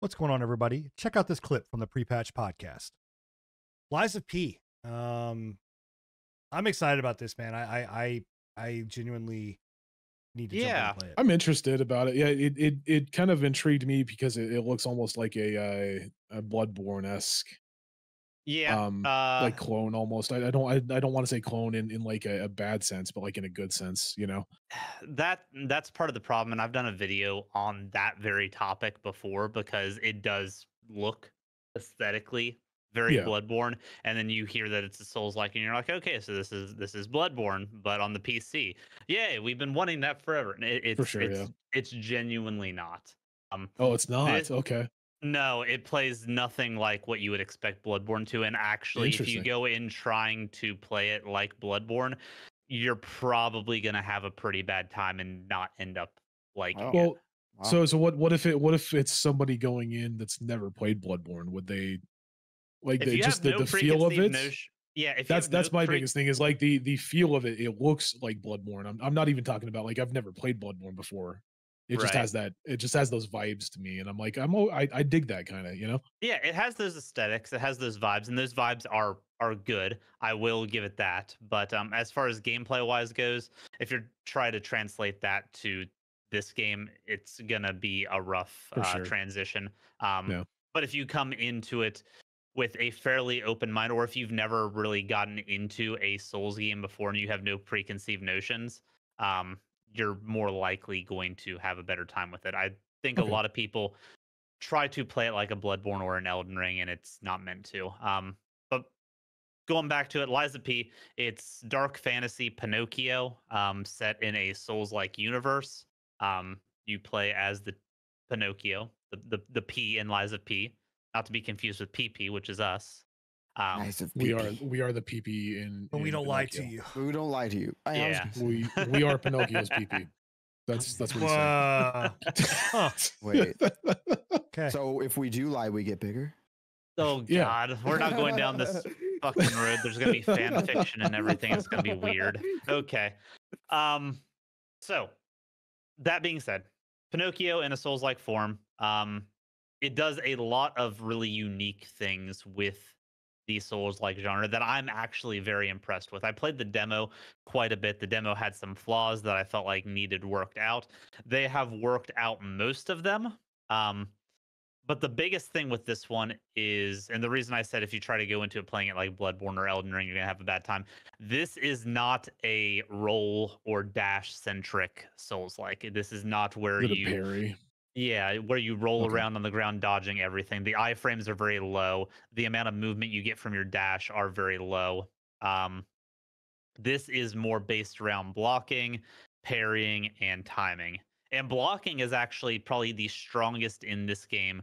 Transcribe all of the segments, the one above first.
What's going on, everybody? Check out this clip from the Pre-Patch podcast. Lies of P. I'm excited about this, man. I genuinely need to jump in and Yeah. play it. I'm interested about it. Yeah, it kind of intrigued me because it looks almost like a Bloodborne-esque Yeah. like clone almost. I don't want to say clone in like a bad sense, but like in a good sense, you know. That's part of the problem, and I've done a video on that very topic before because it does look aesthetically very Yeah. Bloodborne, and then you hear that it's a Souls-like, and you're like, okay, so this is Bloodborne, but on the PC. Yay, we've been wanting that forever. And For sure, yeah. it's genuinely not. Oh, it's not. this- Okay. No, it plays nothing like what you would expect Bloodborne to. And actually, if you Interesting. go in trying to play it like Bloodborne, you're probably gonna have a pretty bad time and not end up liking it. Well, Wow. so what if it's somebody going in that's never played Bloodborne? Would they like If you just have no the feel of preconceived it? yeah, if you That's have no my pre- biggest thing is like the feel of it. It looks like Bloodborne. I'm not even talking about like I've never played Bloodborne before. It just Right. has that. It just has those vibes to me, and I'm like I dig that kind of, you know. Yeah, it has those aesthetics, it has those vibes, and those vibes are good. I will give it that. But as far as gameplay wise goes, if you're trying to translate that to this game, it's gonna be a rough For sure. transition. Yeah. But if you come into it with a fairly open mind, or if you've never really gotten into a Souls game before and you have no preconceived notions, you're more likely going to have a better time with it. I think Okay. a lot of people try to play it like a Bloodborne or an Elden Ring, and it's not meant to. But going back to it, Liza P, it's dark fantasy Pinocchio, set in a Souls-like universe. You play as the Pinocchio, the P in Liza P, not to be confused with PP, which is us. Eyes of We PP. are the PP in. But we in don't lie to Pinocchio. you. We don't lie to you. I was Yeah. gonna say- We are Pinocchio's PP. That's what he said. Huh. Wait. Okay. So if we do lie, we get bigger. Oh Yeah. God, we're not going down this fucking road. There's gonna be fan fiction and everything. It's gonna be weird. Okay. So that being said, Pinocchio in a Souls-like form, it does a lot of really unique things with the Souls-like genre that I'm actually very impressed with. I played the demo quite a bit. The demo had some flaws that I felt like needed worked out. They have worked out most of them. But the biggest thing with this one is, and the reason I said if you try to go into it playing it like Bloodborne or Elden Ring, you're going to have a bad time. This is not a roll or dash centric Souls-like. This is not where Little you parry. yeah, where you roll Okay. around on the ground dodging everything. The iframes are very low. The amount of movement you get from your dash are very low. This is more based around blocking, parrying, and timing. And blocking is actually probably the strongest in this game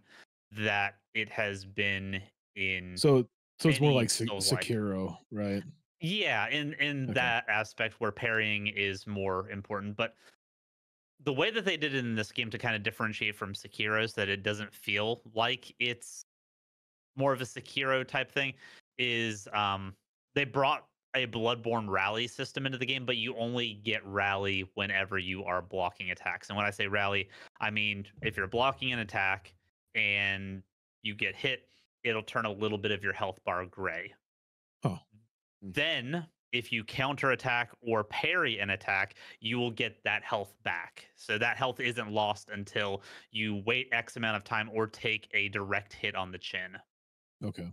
that it has been in. So it's more Any like Souls-like. Sekiro, right? Yeah, in Okay. that aspect where parrying is more important. But the way that they did it in this game to kind of differentiate from Sekiro so that it doesn't feel like it's more of a Sekiro type thing is they brought a Bloodborne rally system into the game, but you only get rally whenever you are blocking attacks. And when I say rally, I mean if you're blocking an attack and you get hit, it'll turn a little bit of your health bar gray. Oh. Then if you counterattack or parry an attack, you will get that health back. So that health isn't lost until you wait X amount of time or take a direct hit on the chin. Okay.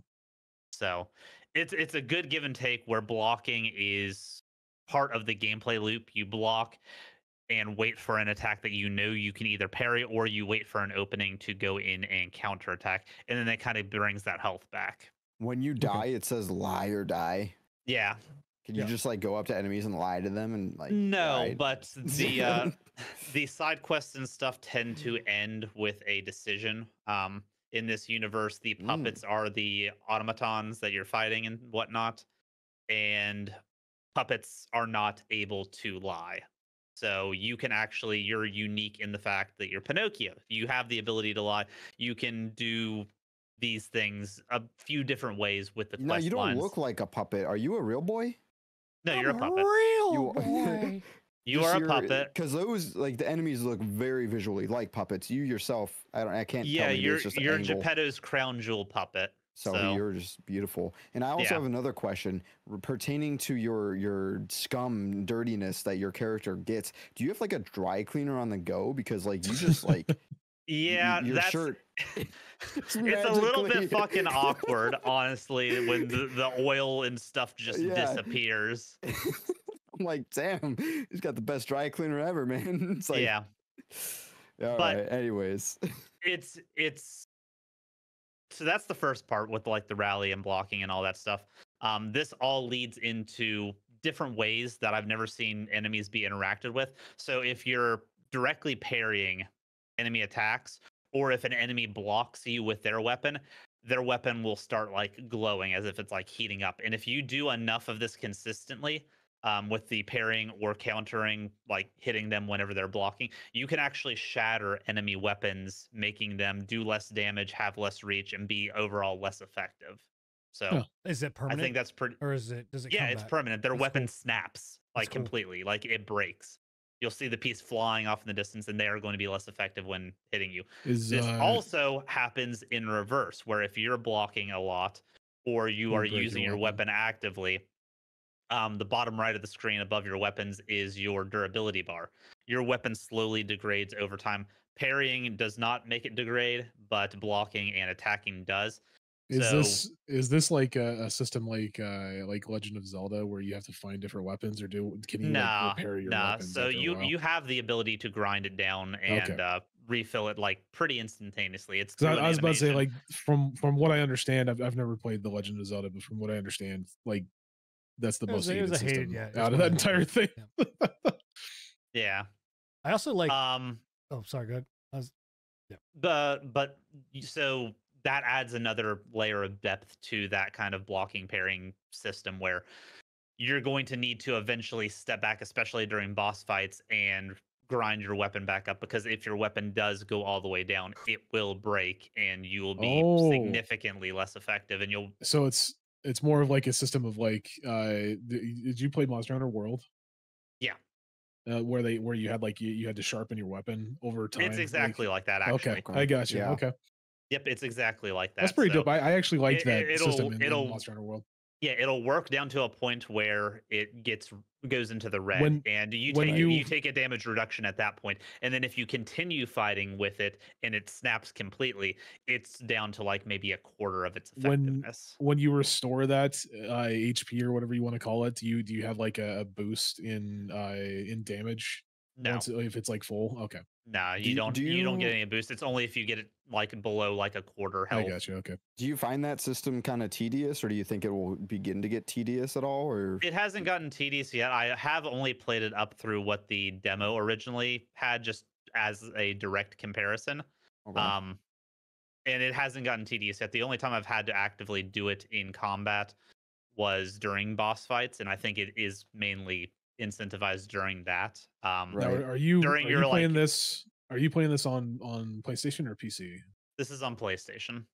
So it's a good give and take where blocking is part of the gameplay loop. You block and wait for an attack that you know you can either parry, or you wait for an opening to go in and counterattack. And then that kind of brings that health back. When you die, it says lie or die. Yeah. Can you just like go up to enemies and lie to them and like? No, lie? but the side quests and stuff tend to end with a decision. In this universe, the puppets are the automatons that you're fighting and whatnot, and puppets are not able to lie. So you can actually, you're unique in the fact that you're Pinocchio. You have the ability to lie. You can do these things a few different ways with the No, quest you don't lines. look like a puppet. Are you a real boy? No, you're a puppet. Real You- boy. You are a puppet. Because those like the enemies look very visually like puppets. You yourself, I can't Yeah, tell. Maybe you're it's just the you're angle. Geppetto's crown jewel puppet. So you're just beautiful. And I also Yeah. have another question pertaining to your scum dirtiness that your character gets. Do you have like a dry cleaner on the go? Because like you just like Yeah, your that's shirt. it's a little bit fucking awkward, honestly, when the oil and stuff just Yeah. disappears. I'm like, damn, he's got the best dry cleaner ever, man. It's like, Yeah, all But- right. Anyways, it's so that's the first part with like the rally and blocking and all that stuff. This all leads into different ways that I've never seen enemies be interacted with. So if you're directly parrying enemy attacks, or if an enemy blocks you with their weapon will start like glowing as if it's like heating up. And if you do enough of this consistently, with the parrying or countering, like hitting them whenever they're blocking, you can actually shatter enemy weapons, making them do less damage, have less reach, and be overall less effective. So Huh. Is it I permanent? think that's pretty. Or is it? Does it? Yeah, come it's back? permanent. Their That's weapon cool. snaps That's like cool. completely, like it breaks. You'll see the piece flying off in the distance, and they are going to be less effective when hitting you. Is This also happens in reverse, where if you're blocking a lot or you You'll are break your using your weapon. weapon actively, the bottom right of the screen above your weapons is your durability bar. Your weapon slowly degrades over time. Parrying does not make it degrade, but blocking and attacking does. is this like a system like Legend of Zelda where you have to find different weapons, or can you Nah, like repair your nah. weapons? So after a while? you have the ability to grind it down and refill it like pretty instantaneously. It's 'Cause through I was about to say, animation. like from what I understand, I've never played the Legend of Zelda, but from what I understand, like that's the It most was hated a hated, system yeah, it was out of one that of the entire thing. Yeah. I also like. Um. Oh, sorry. Go ahead. I was, So that adds another layer of depth to that kind of blocking parrying system where you're going to need to eventually step back, especially during boss fights, and grind your weapon back up, because if your weapon does go all the way down, it will break and you will be significantly less effective, and you'll So it's more of like a system of like did you play Monster Hunter World? Yeah. Where you had like you had to sharpen your weapon over time. It's exactly like that, actually. Okay, I got you. Yeah. Okay, Yep, it's exactly like that. that's pretty So dope. I actually liked it- that it'll- system in it'll- Monster Hunter World. Yeah, it'll work down to a point where it goes into the red, When- and you when take you- you take a damage reduction at that point. And then if you continue fighting with it and it snaps completely, it's down to like maybe a quarter of its effectiveness. When you restore that HP or whatever you want to call it, do you have like a boost in damage? No, Once, if it's like full. Okay, no, Do you don't get you- any boost. It's only if you get it like below like a quarter I health. got you. Okay. Do you find that system kind of tedious, or do you think it will begin to get tedious at all? Or It hasn't gotten tedious yet. I have only played it up through what the demo originally had, just as a direct comparison. Okay. And it hasn't gotten tedious yet. The only time I've had to actively do it in combat was during boss fights, and I think it is mainly incentivized during that. Now, Right. are you During are your, you playing like- this? Are you playing this on PlayStation or PC? This is on PlayStation.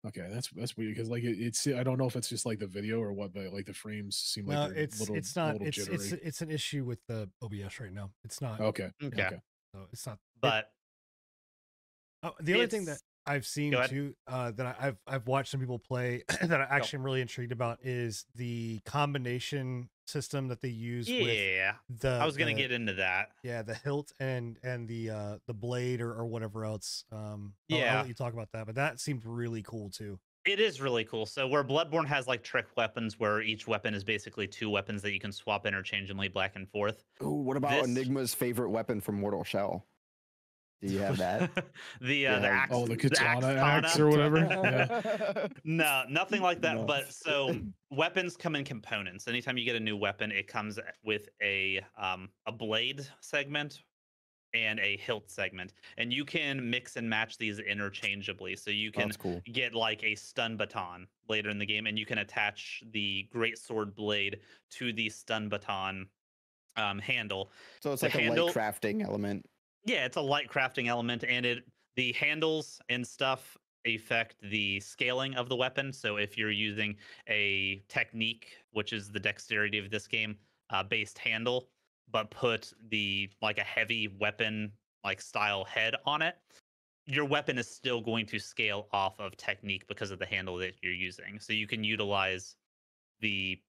Okay, that's weird because like it's I don't know if it's just like the video or what, but like the frames seem like no, they're it's little, not. little It's jittery. it's an issue with the OBS right now. It's not. Okay. Okay. So it's not. But The other thing that it's- I've seen Go ahead. too, that I've watched some people play that I actually am really intrigued about is the combination system that they use with yeah, the. I was gonna the- get into that. Yeah, the hilt and the blade or whatever else. I'll Yeah. let you talk about that, but that seemed really cool too. It is really cool. So where Bloodborne has like trick weapons, where each weapon is basically two weapons that you can swap interchangeably back and forth. Ooh, what about this- Enigma's favorite weapon from Mortal Shell? Do you have that? the Yeah. axe, Oh, the the katana axe katana. or whatever. Yeah. No, nothing like that. No. But so weapons come in components. Anytime you get a new weapon, it comes with a blade segment and a hilt segment, and you can mix and match these interchangeably. So you can That's cool. get like a stun baton later in the game, and you can attach the great sword blade to the stun baton handle. So it's The like a handle- light crafting element. Yeah, it's a light crafting element, and the handles and stuff affect the scaling of the weapon. So if you're using a technique, which is the dexterity of this game, based handle, but put the like a heavy weapon like style head on it, your weapon is still going to scale off of technique because of the handle that you're using. So you can utilize the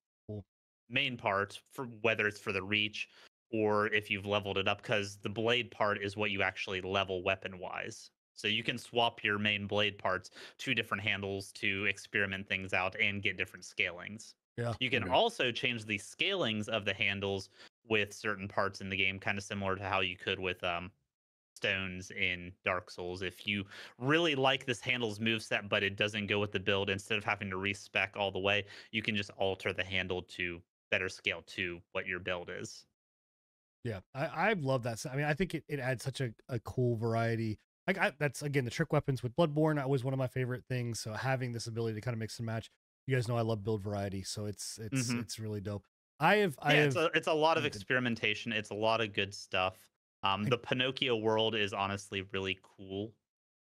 main part for whether it's for the reach or if you've leveled it up, because the blade part is what you actually level weapon wise. So you can swap your main blade parts to different handles to experiment things out and get different scalings. Yeah. You can also change the scalings of the handles with certain parts in the game, kind of similar to how you could with stones in Dark Souls. If you really like this handle's moveset, but it doesn't go with the build, instead of having to respec all the way, you can just alter the handle to better scale to what your build is. Yeah, I love that. I mean, I think it adds such a cool variety. Like that's again the trick weapons with Bloodborne was one of my favorite things. So having this ability to kind of mix and match, you guys know I love build variety, so it's really dope. It's a lot of experimentation. It's a lot of good stuff. The Pinocchio world is honestly really cool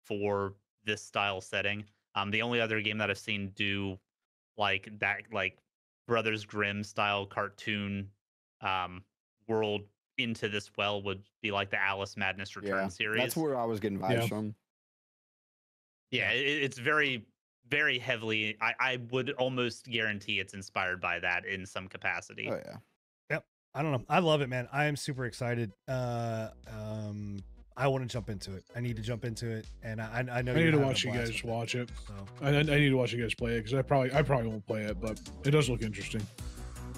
for this style setting. The only other game that I've seen do like that, like Brothers Grimm style cartoon world into this well, would be like the Alice Madness Return series. That's where I was getting vibes from. Yeah, it's very, very heavily. I would almost guarantee it's inspired by that in some capacity. Oh yeah. Yep. I don't know. I love it, man. I am super excited. I want to jump into it. I need to jump into it, and I know I need to watch you guys watch it. So. I need to watch you guys play it because I probably won't play it, but it does look interesting.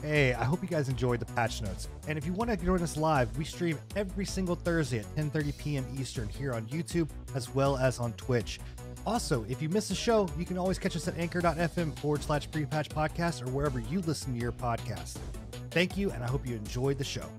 Hey, I hope you guys enjoyed the patch notes. And if you want to join us live, we stream every single Thursday at 10:30 p.m. Eastern here on YouTube as well as on Twitch. Also, if you miss a show, you can always catch us at anchor.fm/prepatch podcast or wherever you listen to your podcast. Thank you, and I hope you enjoyed the show.